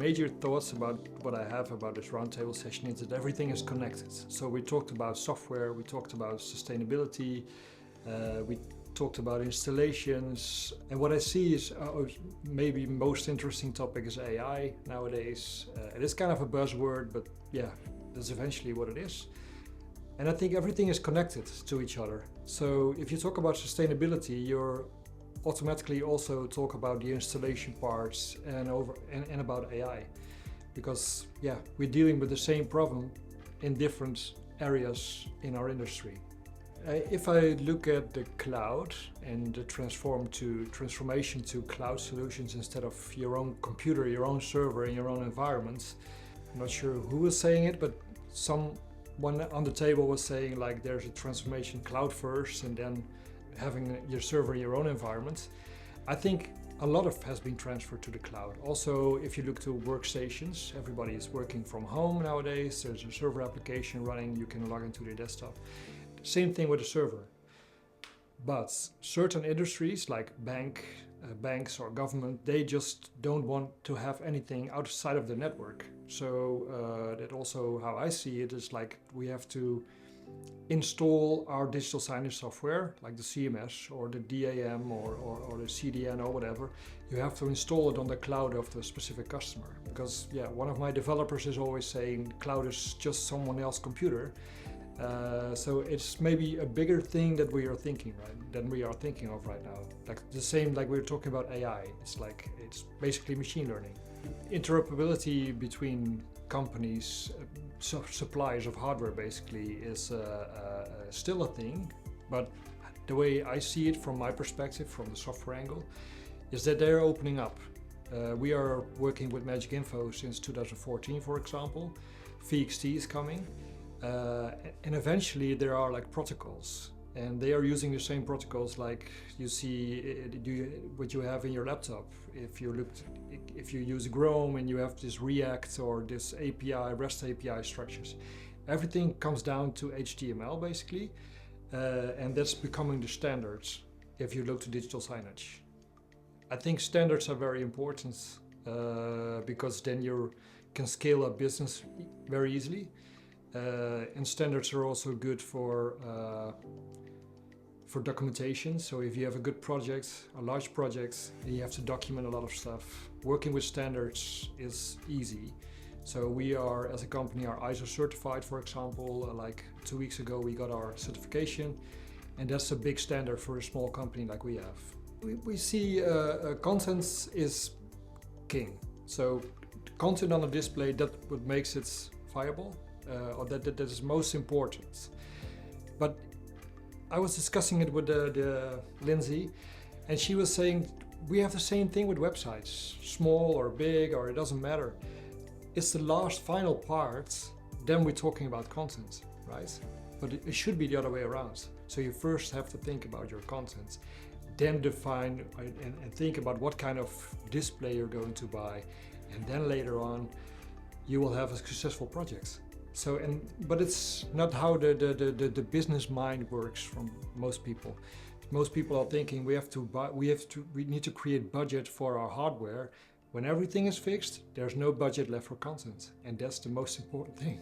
major thoughts about what I have about this roundtable session is that everything is connected. So we talked about software, we talked about sustainability, we talked about installations, and what I see is maybe most interesting topic is AI nowadays. It is kind of a buzzword, but yeah, that's eventually what it is. And I think everything is connected to each other. So if you talk about sustainability, you're automatically also talk about the installation parts and about AI, because yeah, we're dealing with the same problem in different areas in our industry. If I look at the cloud and the transformation to cloud solutions instead of your own computer, your own server, and your own environment, I'm not sure who was saying it, but someone on the table was saying like there's a transformation cloud first and then having your server in your own environment. I think a lot of has been transferred to the cloud. Also, if you look to workstations, everybody is working from home nowadays. There's a server application running, you can log into the desktop. Same thing with the server. But certain industries like banks or government, they just don't want to have anything outside of the network. So that also how I see it is like we have to install our digital signage software like the CMS or the DAM or the CDN or whatever. You have to install it on the cloud of the specific customer, because yeah, one of my developers is always saying cloud is just someone else's computer. So it's maybe a bigger thing that we are thinking of right now. Like the same like we were talking about AI. It's basically machine learning. Interoperability between companies, suppliers of hardware basically is still a thing, but the way I see it from my perspective, from the software angle, is that they're opening up. We are working with Magic Info since 2014, for example. VXT is coming. And eventually there are like protocols, and they are using the same protocols like you see what you have in your laptop. If you use Chrome and you have this React or this API, REST API structures, everything comes down to HTML basically, and that's becoming the standards if you look to digital signage. I think standards are very important because then you can scale up business very easily. And standards are also good for documentation. So if you have a good project, a large project, and you have to document a lot of stuff, working with standards is easy. So we are, as a company, are ISO certified, for example. Like 2 weeks ago, we got our certification, and that's a big standard for a small company like we have. We see content is king. So content on a display, that's what makes it viable. Or that is most important. But I was discussing it with the Lindsay, and she was saying we have the same thing with websites, small or big, or it doesn't matter. It's the last final part, then we're talking about content, right? But it should be the other way around. So you first have to think about your content, then define and think about what kind of display you're going to buy, and then later on you will have a successful project. So, but it's not how the business mind works from most people. Most people are thinking we need to create budget for our hardware. When everything is fixed, there's no budget left for content, and that's the most important thing.